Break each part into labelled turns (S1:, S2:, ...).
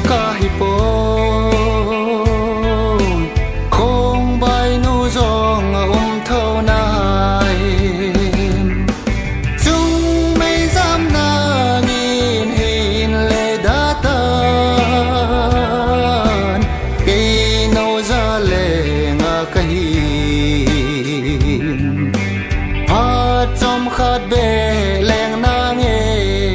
S1: ka hi po khong bai nu zong thâu nai chung mây giam na nghìn hin lệ đã tan cây nâu ra lệ ngà ka hin phát trong khát bề leng na nghe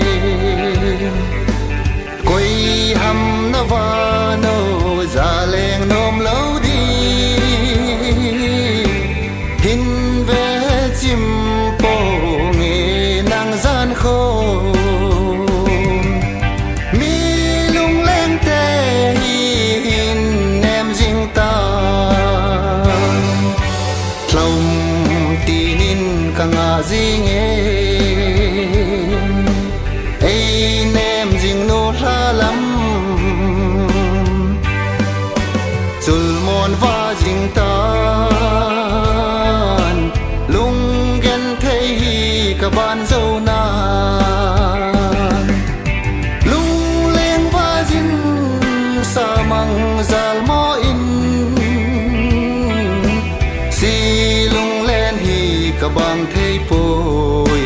S1: quay hầm na va no ra leng nom lâu đi hin về chim po nghe nang gian khô mi lung leng te hin em ding ta lòng tinin ka nga ding ai nem ding no la lam chul mon va jing tan lung gen thei hi ka ban zo na lung leng va jin sa mang zal mo in si lung len hi ka bang thei poi